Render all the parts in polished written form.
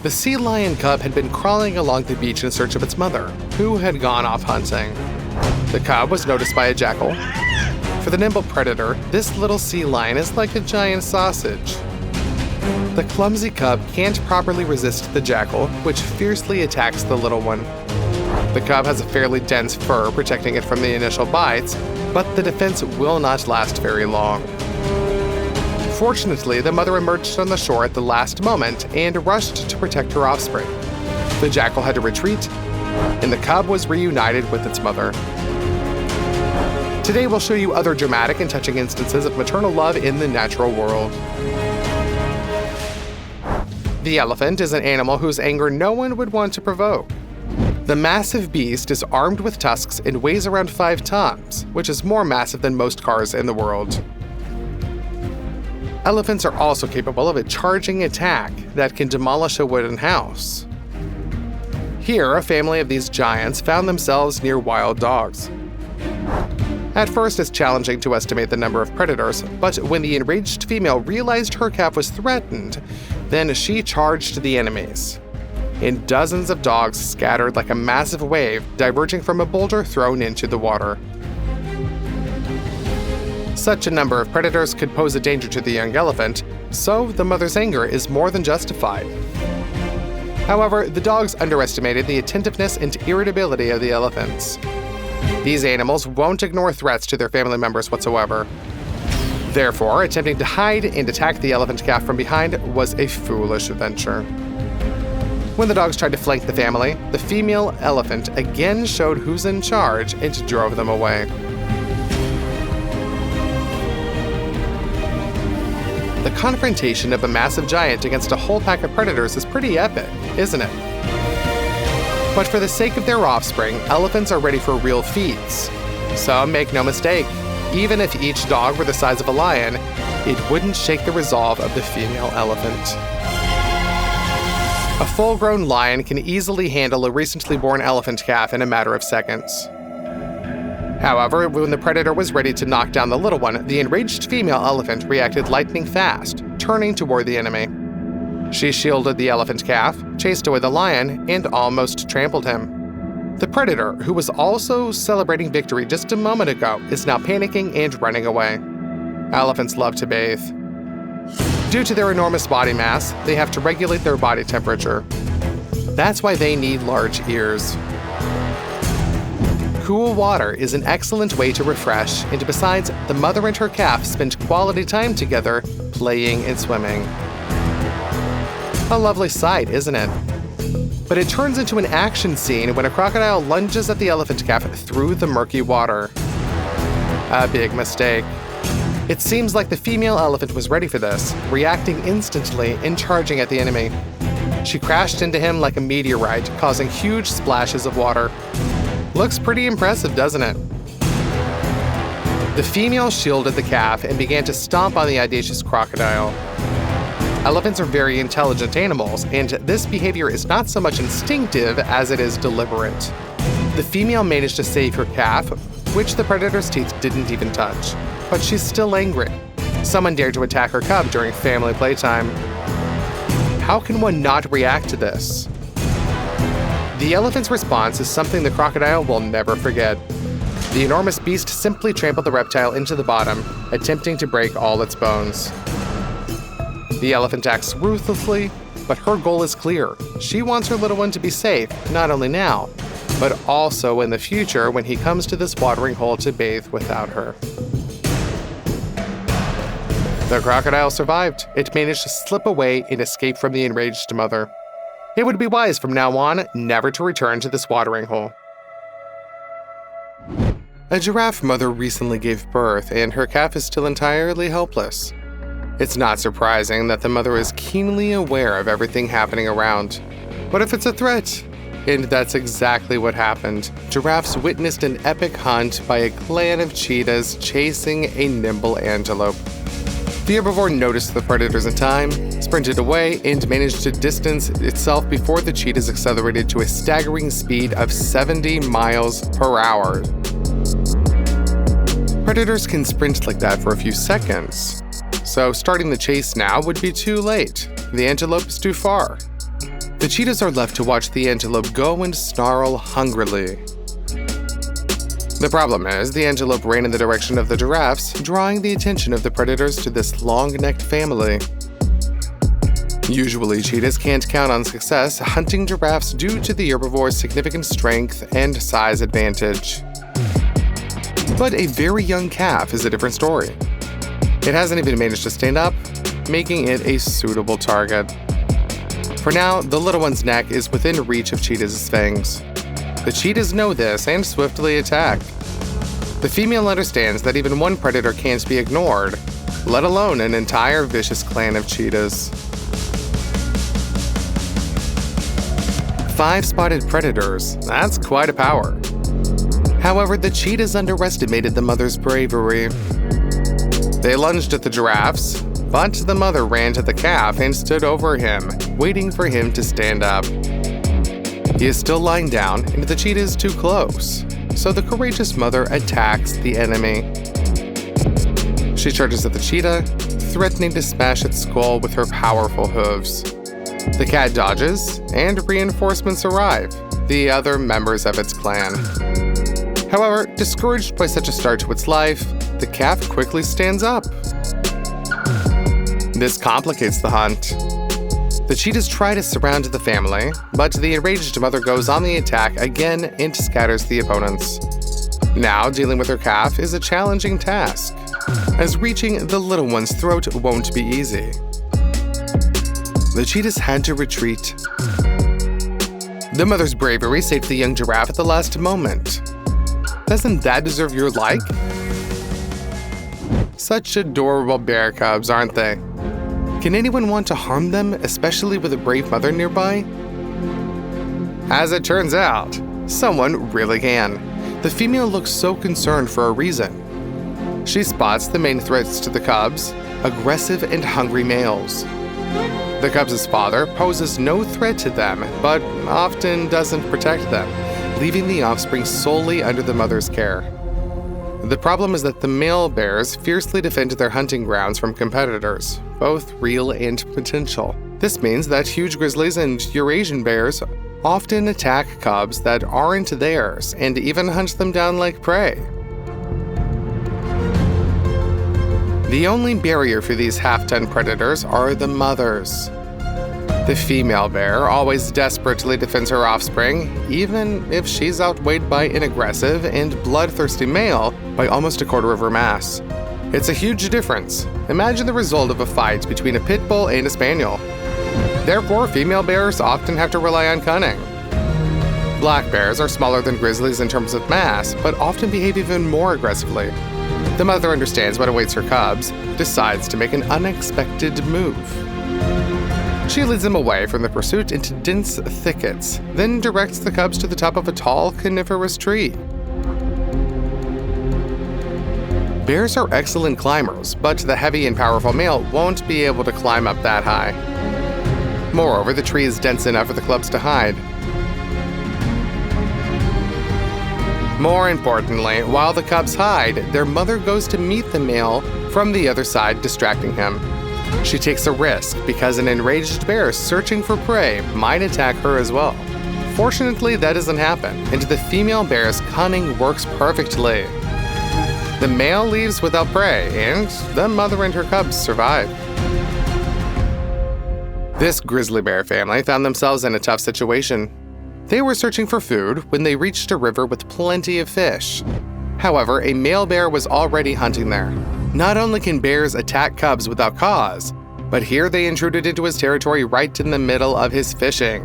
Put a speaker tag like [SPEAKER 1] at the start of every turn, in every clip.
[SPEAKER 1] The sea lion cub had been crawling along the beach in search of its mother, who had gone off hunting. The cub was noticed by a jackal. For the nimble predator, this little sea lion is like a giant sausage. The clumsy cub can't properly resist the jackal, which fiercely attacks the little one. The cub has a fairly dense fur protecting it from the initial bites, but the defense will not last very long. Fortunately, the mother emerged on the shore at the last moment and rushed to protect her offspring. The jackal had to retreat, and the cub was reunited with its mother. Today we'll show you other dramatic and touching instances of maternal love in the natural world. The elephant is an animal whose anger no one would want to provoke. The massive beast is armed with tusks and weighs around 5 tons, which is more massive than most cars in the world. Elephants are also capable of a charging attack that can demolish a wooden house. Here, a family of these giants found themselves near wild dogs. At first, it's challenging to estimate the number of predators, but when the enraged female realized her calf was threatened, then she charged the enemies. And dozens of dogs scattered like a massive wave diverging from a boulder thrown into the water. Such a number of predators could pose a danger to the young elephant, so the mother's anger is more than justified. However, the dogs underestimated the attentiveness and irritability of the elephants. These animals won't ignore threats to their family members whatsoever. Therefore, attempting to hide and attack the elephant calf from behind was a foolish venture. When the dogs tried to flank the family, the female elephant again showed who's in charge and drove them away. The confrontation of a massive giant against a whole pack of predators is pretty epic, isn't it? But for the sake of their offspring, elephants are ready for real feats. So make no mistake, even if each dog were the size of a lion, it wouldn't shake the resolve of the female elephant. A full-grown lion can easily handle a recently born elephant calf in a matter of seconds. However, when the predator was ready to knock down the little one, the enraged female elephant reacted lightning fast, turning toward the enemy. She shielded the elephant calf, chased away the lion, and almost trampled him. The predator, who was also celebrating victory just a moment ago, is now panicking and running away. Elephants love to bathe. Due to their enormous body mass, they have to regulate their body temperature. That's why they need large ears. Cool water is an excellent way to refresh, and besides, the mother and her calf spend quality time together, playing and swimming. A lovely sight, isn't it? But it turns into an action scene when a crocodile lunges at the elephant calf through the murky water. A big mistake. It seems like the female elephant was ready for this, reacting instantly and charging at the enemy. She crashed into him like a meteorite, causing huge splashes of water. Looks pretty impressive, doesn't it? The female shielded the calf and began to stomp on the audacious crocodile. Elephants are very intelligent animals, and this behavior is not so much instinctive as it is deliberate. The female managed to save her calf, which the predator's teeth didn't even touch. But she's still angry. Someone dared to attack her cub during family playtime. How can one not react to this? The elephant's response is something the crocodile will never forget. The enormous beast simply trampled the reptile into the bottom, attempting to break all its bones. The elephant acts ruthlessly, but her goal is clear. She wants her little one to be safe, not only now, but also in the future when he comes to this watering hole to bathe without her. The crocodile survived. It managed to slip away and escape from the enraged mother. It would be wise from now on never to return to this watering hole. A giraffe mother recently gave birth, and her calf is still entirely helpless. It's not surprising that the mother is keenly aware of everything happening around. What if it's a threat? And that's exactly what happened. Giraffes witnessed an epic hunt by a clan of cheetahs chasing a nimble antelope. The herbivore noticed the predators in time, sprinted away, and managed to distance itself before the cheetahs accelerated to a staggering speed of 70 miles per hour. Predators can sprint like that for a few seconds, so starting the chase now would be too late. The antelope is too far. The cheetahs are left to watch the antelope go and snarl hungrily. The problem is, the antelope ran in the direction of the giraffes, drawing the attention of the predators to this long-necked family. Usually, cheetahs can't count on success hunting giraffes due to the herbivore's significant strength and size advantage. But a very young calf is a different story. It hasn't even managed to stand up, making it a suitable target. For now, the little one's neck is within reach of cheetah's fangs. The cheetahs know this and swiftly attack. The female understands that even one predator can't be ignored, let alone an entire vicious clan of cheetahs. 5 spotted predators, that's quite a power. However, the cheetahs underestimated the mother's bravery. They lunged at the giraffes, but the mother ran to the calf and stood over him, waiting for him to stand up. He is still lying down, and the cheetah is too close, so the courageous mother attacks the enemy. She charges at the cheetah, threatening to smash its skull with her powerful hooves. The cat dodges, and reinforcements arrive, the other members of its clan. However, discouraged by such a start to its life, the calf quickly stands up. This complicates the hunt. The cheetahs try to surround the family, but the enraged mother goes on the attack again and scatters the opponents. Now, dealing with her calf is a challenging task, as reaching the little one's throat won't be easy. The cheetahs had to retreat. The mother's bravery saved the young giraffe at the last moment. Doesn't that deserve your like? Such adorable bear cubs, aren't they? Can anyone want to harm them, especially with a brave mother nearby? As it turns out, someone really can. The female looks so concerned for a reason. She spots the main threats to the cubs, aggressive and hungry males. The cubs' father poses no threat to them, but often doesn't protect them, leaving the offspring solely under the mother's care. The problem is that the male bears fiercely defend their hunting grounds from competitors, both real and potential. This means that huge grizzlies and Eurasian bears often attack cubs that aren't theirs and even hunt them down like prey. The only barrier for these half-ton predators are the mothers. The female bear always desperately defends her offspring, even if she's outweighed by an aggressive and bloodthirsty male by almost a quarter of her mass. It's a huge difference. Imagine the result of a fight between a pit bull and a spaniel. Therefore, female bears often have to rely on cunning. Black bears are smaller than grizzlies in terms of mass, but often behave even more aggressively. The mother understands what awaits her cubs, decides to make an unexpected move. She leads them away from the pursuit into dense thickets, then directs the cubs to the top of a tall, coniferous tree. Bears are excellent climbers, but the heavy and powerful male won't be able to climb up that high. Moreover, the tree is dense enough for the cubs to hide. More importantly, while the cubs hide, their mother goes to meet the male from the other side, distracting him. She takes a risk because an enraged bear searching for prey might attack her as well. Fortunately, that doesn't happen, and the female bear's cunning works perfectly. The male leaves without prey, and the mother and her cubs survive. This grizzly bear family found themselves in a tough situation. They were searching for food when they reached a river with plenty of fish. However, a male bear was already hunting there. Not only can bears attack cubs without cause, but here they intruded into his territory right in the middle of his fishing.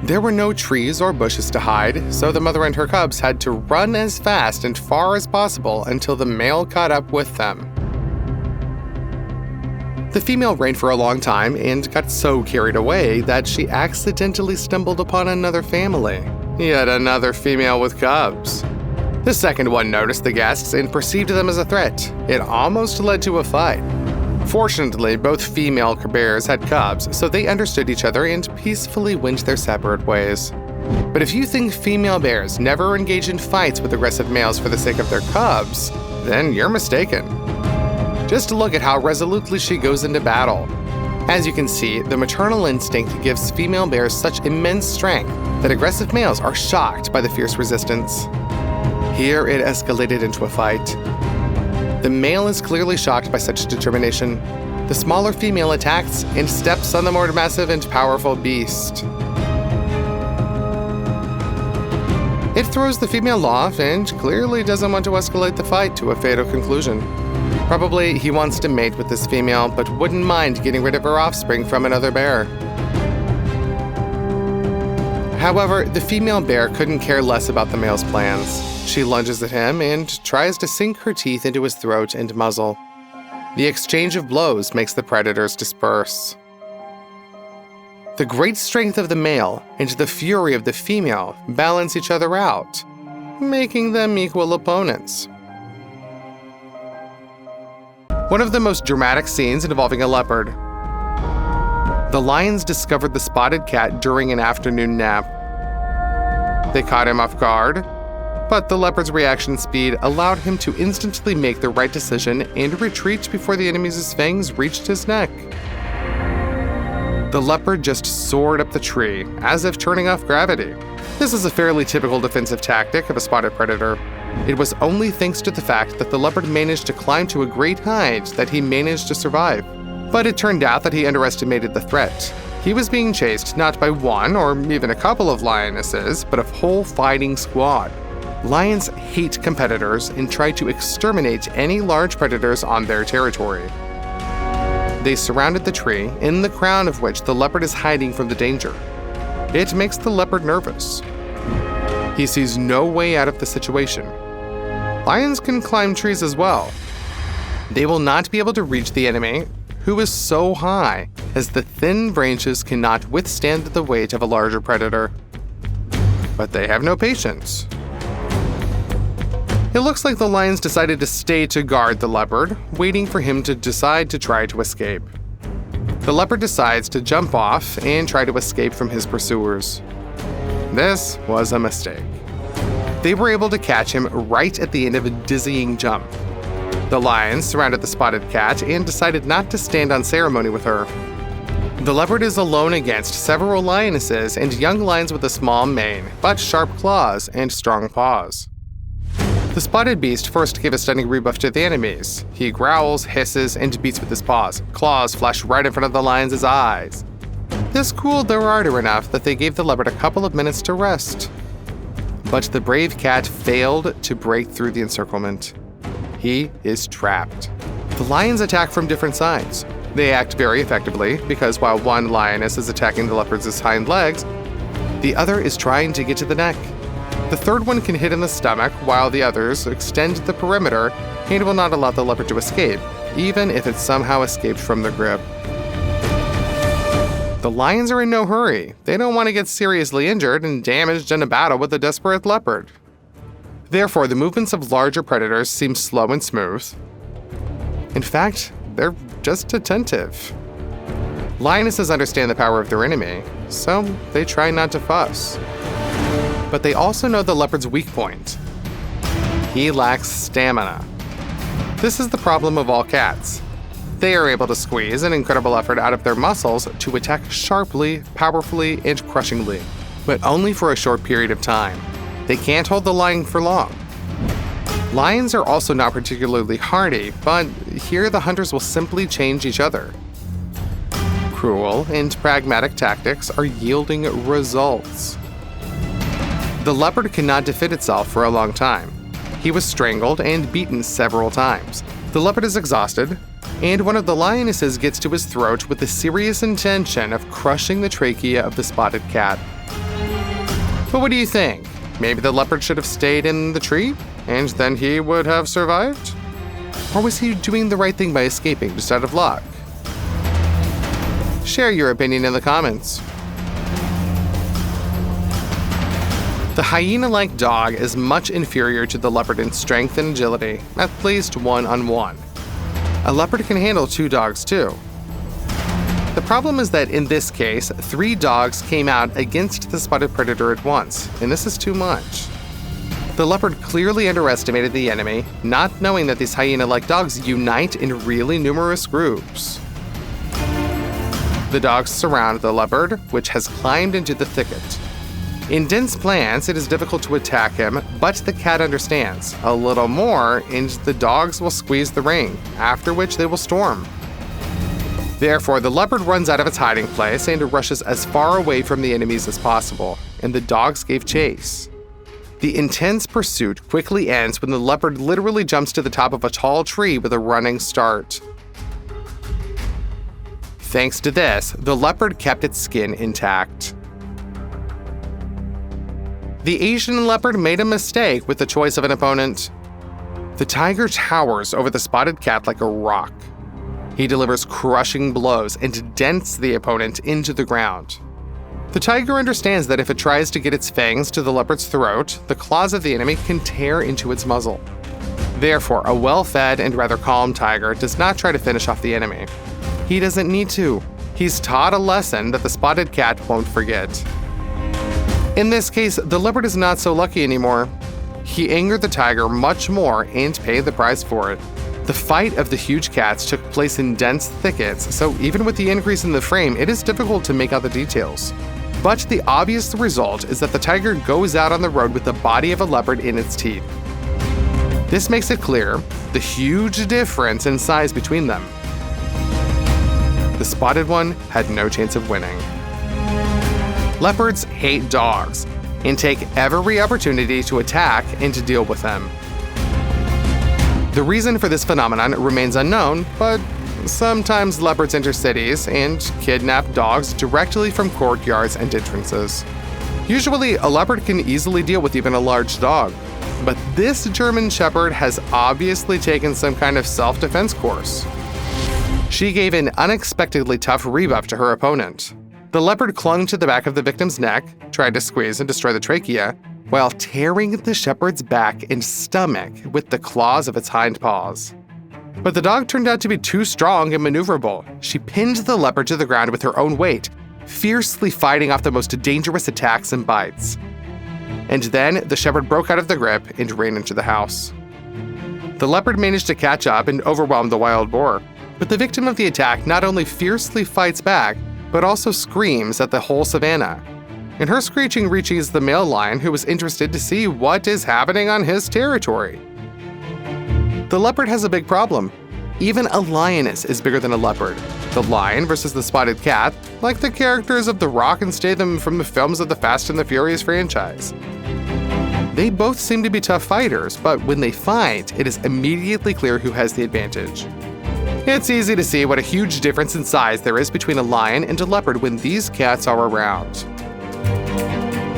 [SPEAKER 1] There were no trees or bushes to hide, so the mother and her cubs had to run as fast and far as possible until the male caught up with them. The female ran for a long time and got so carried away that she accidentally stumbled upon another family, yet another female with cubs. The second one noticed the guests and perceived them as a threat. It almost led to a fight. Fortunately, both female bears had cubs, so they understood each other and peacefully went their separate ways. But if you think female bears never engage in fights with aggressive males for the sake of their cubs, then you're mistaken. Just look at how resolutely she goes into battle. As you can see, the maternal instinct gives female bears such immense strength that aggressive males are shocked by the fierce resistance. Here it escalated into a fight. The male is clearly shocked by such determination. The smaller female attacks and steps on the more massive and powerful beast. It throws the female off and clearly doesn't want to escalate the fight to a fatal conclusion. Probably he wants to mate with this female, but wouldn't mind getting rid of her offspring from another bear. However, the female bear couldn't care less about the male's plans. She lunges at him and tries to sink her teeth into his throat and muzzle. The exchange of blows makes the predators disperse. The great strength of the male and the fury of the female balance each other out, making them equal opponents. One of the most dramatic scenes involving a leopard. The lions discovered the spotted cat during an afternoon nap. They caught him off guard, but the leopard's reaction speed allowed him to instantly make the right decision and retreat before the enemy's fangs reached his neck. The leopard just soared up the tree, as if turning off gravity. This is a fairly typical defensive tactic of a spotted predator. It was only thanks to the fact that the leopard managed to climb to a great height that he managed to survive. But it turned out that he underestimated the threat. He was being chased not by one or even a couple of lionesses, but a whole fighting squad. Lions hate competitors and try to exterminate any large predators on their territory. They surrounded the tree, in the crown of which the leopard is hiding from the danger. It makes the leopard nervous. He sees no way out of the situation. Lions can climb trees as well. They will not be able to reach the enemy, who is so high, as the thin branches cannot withstand the weight of a larger predator. But they have no patience. It looks like the lions decided to stay to guard the leopard, waiting for him to decide to try to escape. The leopard decides to jump off and try to escape from his pursuers. This was a mistake. They were able to catch him right at the end of a dizzying jump. The lions surrounded the spotted cat and decided not to stand on ceremony with her. The leopard is alone against several lionesses and young lions with a small mane, but sharp claws and strong paws. The spotted beast first gave a stunning rebuff to the enemies. He growls, hisses, and beats with his paws. Claws flash right in front of the lions' eyes. This cooled their ardor enough that they gave the leopard a couple of minutes to rest. But the brave cat failed to break through the encirclement. He is trapped. The lions attack from different sides. They act very effectively because while one lioness is attacking the leopard's hind legs, the other is trying to get to the neck. The third one can hit in the stomach, while the others extend the perimeter and will not allow the leopard to escape, even if it somehow escaped from their grip. The lions are in no hurry. They don't want to get seriously injured and damaged in a battle with a desperate leopard. Therefore, the movements of larger predators seem slow and smooth. In fact, they're just attentive. Lionesses understand the power of their enemy, so they try not to fuss. But they also know the leopard's weak point. He lacks stamina. This is the problem of all cats. They are able to squeeze an incredible effort out of their muscles to attack sharply, powerfully, and crushingly, but only for a short period of time. They can't hold the line for long. Lions are also not particularly hardy, but here the hunters will simply change each other. Cruel and pragmatic tactics are yielding results. The leopard cannot defend itself for a long time. He was strangled and beaten several times. The leopard is exhausted, and one of the lionesses gets to his throat with the serious intention of crushing the trachea of the spotted cat. But what do you think? Maybe the leopard should have stayed in the tree, and then he would have survived? Or was he doing the right thing by escaping just out of luck? Share your opinion in the comments. The hyena-like dog is much inferior to the leopard in strength and agility, at least one-on-one. A leopard can handle 2 dogs too. The problem is that in this case, 3 dogs came out against the spotted predator at once, and this is too much. The leopard clearly underestimated the enemy, not knowing that these hyena-like dogs unite in really numerous groups. The dogs surround the leopard, which has climbed into the thicket. In dense plants, it is difficult to attack him, but the cat understands. A little more, and the dogs will squeeze the ring, after which they will storm. Therefore, the leopard runs out of its hiding place and rushes as far away from the enemies as possible, and the dogs gave chase. The intense pursuit quickly ends when the leopard literally jumps to the top of a tall tree with a running start. Thanks to this, the leopard kept its skin intact. The Asian leopard made a mistake with the choice of an opponent. The tiger towers over the spotted cat like a rock. He delivers crushing blows and dents the opponent into the ground. The tiger understands that if it tries to get its fangs to the leopard's throat, the claws of the enemy can tear into its muzzle. Therefore, a well-fed and rather calm tiger does not try to finish off the enemy. He doesn't need to. He's taught a lesson that the spotted cat won't forget. In this case, the leopard is not so lucky anymore. He angered the tiger much more and paid the price for it. The fight of the huge cats took place in dense thickets, so even with the increase in the frame, it is difficult to make out the details. But the obvious result is that the tiger goes out on the road with the body of a leopard in its teeth. This makes it clear the huge difference in size between them. The spotted one had no chance of winning. Leopards hate dogs and take every opportunity to attack and to deal with them. The reason for this phenomenon remains unknown, but sometimes leopards enter cities and kidnap dogs directly from courtyards and entrances. Usually, a leopard can easily deal with even a large dog, but this German Shepherd has obviously taken some kind of self-defense course. She gave an unexpectedly tough rebuff to her opponent. The leopard clung to the back of the victim's neck, tried to squeeze and destroy the trachea, while tearing the shepherd's back and stomach with the claws of its hind paws. But the dog turned out to be too strong and maneuverable. She pinned the leopard to the ground with her own weight, fiercely fighting off the most dangerous attacks and bites. And then the shepherd broke out of the grip and ran into the house. The leopard managed to catch up and overwhelm the wild boar, but the victim of the attack not only fiercely fights back, but also screams at the whole savannah. And her screeching reaches the male lion, who was interested to see what is happening on his territory. The leopard has a big problem. Even a lioness is bigger than a leopard. The lion versus the spotted cat, like the characters of The Rock and Statham from the films of the Fast and the Furious franchise. They both seem to be tough fighters, but when they fight, it is immediately clear who has the advantage. It's easy to see what a huge difference in size there is between a lion and a leopard when these cats are around.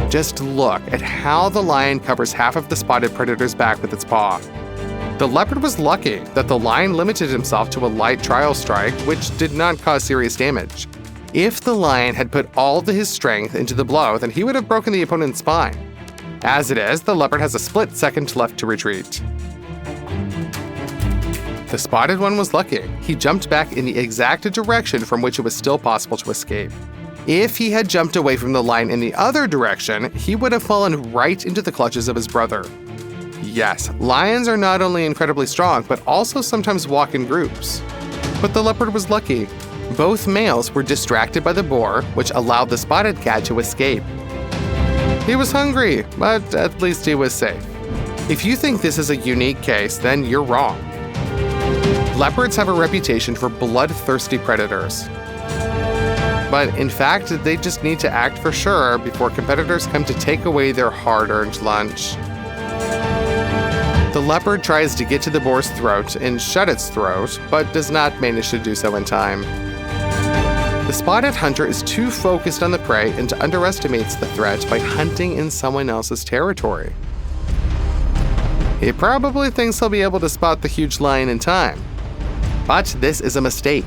[SPEAKER 1] Just look at how the lion covers half of the spotted predator's back with its paw. The leopard was lucky that the lion limited himself to a light trial strike, which did not cause serious damage. If the lion had put all of his strength into the blow, then he would have broken the opponent's spine. As it is, the leopard has a split second left to retreat. The spotted one was lucky. He jumped back in the exact direction from which it was still possible to escape. If he had jumped away from the lion in the other direction, he would have fallen right into the clutches of his brother. Yes, lions are not only incredibly strong, but also sometimes walk in groups. But the leopard was lucky. Both males were distracted by the boar, which allowed the spotted cat to escape. He was hungry, but at least he was safe. If you think this is a unique case, then you're wrong. Leopards have a reputation for bloodthirsty predators. But in fact, they just need to act for sure before competitors come to take away their hard-earned lunch. The leopard tries to get to the boar's throat and shut its throat, but does not manage to do so in time. The spotted hunter is too focused on the prey and underestimates the threat by hunting in someone else's territory. He probably thinks he'll be able to spot the huge lion in time. But this is a mistake.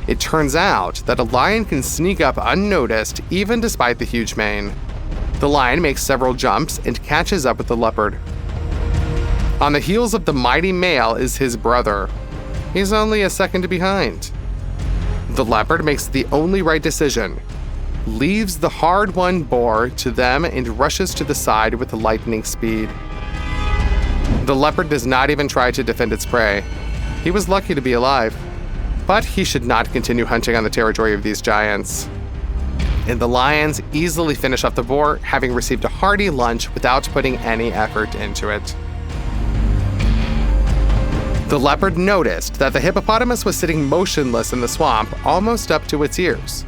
[SPEAKER 1] It turns out that a lion can sneak up unnoticed even despite the huge mane. The lion makes several jumps and catches up with the leopard. On the heels of the mighty male is his brother. He's only a second behind. The leopard makes the only right decision, leaves the hard-won boar to them and rushes to the side with lightning speed. The leopard does not even try to defend its prey. He was lucky to be alive. but he should not continue hunting on the territory of these giants. And the lions easily finish off the boar, having received a hearty lunch without putting any effort into it. The leopard noticed that the hippopotamus was sitting motionless in the swamp, almost up to its ears.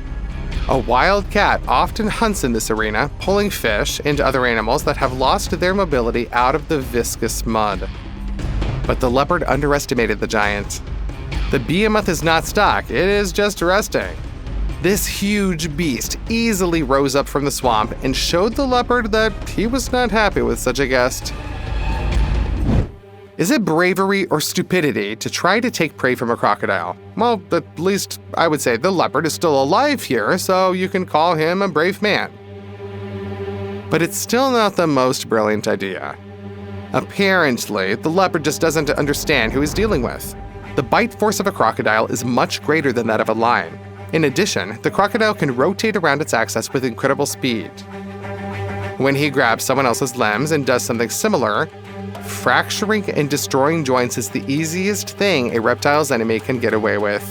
[SPEAKER 1] A wild cat often hunts in this arena, pulling fish and other animals that have lost their mobility out of the viscous mud. But the leopard underestimated the giant. The behemoth is not stuck, it is just resting. This huge beast easily rose up from the swamp and showed the leopard that he was not happy with such a guest. Is it bravery or stupidity to try to take prey from a crocodile? Well, at least I would say the leopard is still alive here, so you can call him a brave man. But it's still not the most brilliant idea. Apparently, the leopard just doesn't understand who he's dealing with. The bite force of a crocodile is much greater than that of a lion. In addition, the crocodile can rotate around its axis with incredible speed. When he grabs someone else's limbs and does something similar, fracturing and destroying joints is the easiest thing a reptile's enemy can get away with.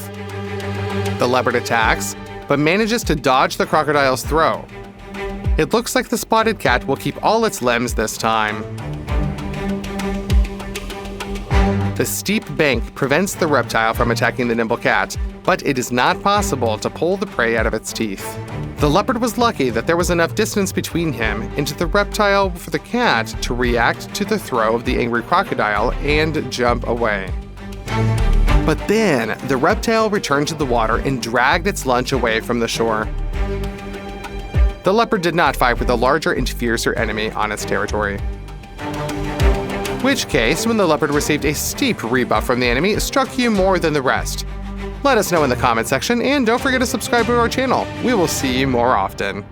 [SPEAKER 1] The leopard attacks, but manages to dodge the crocodile's throw. It looks like the spotted cat will keep all its limbs this time. The steep bank prevents the reptile from attacking the nimble cat, but it is not possible to pull the prey out of its teeth. The leopard was lucky that there was enough distance between him and the reptile for the cat to react to the throw of the angry crocodile and jump away. But then, the reptile returned to the water and dragged its lunch away from the shore. The leopard did not fight with a larger and fiercer enemy on its territory. Which case, when the leopard received a steep rebuff from the enemy, struck you more than the rest? Let us know in the comment section, and don't forget to subscribe to our channel. We will see you more often.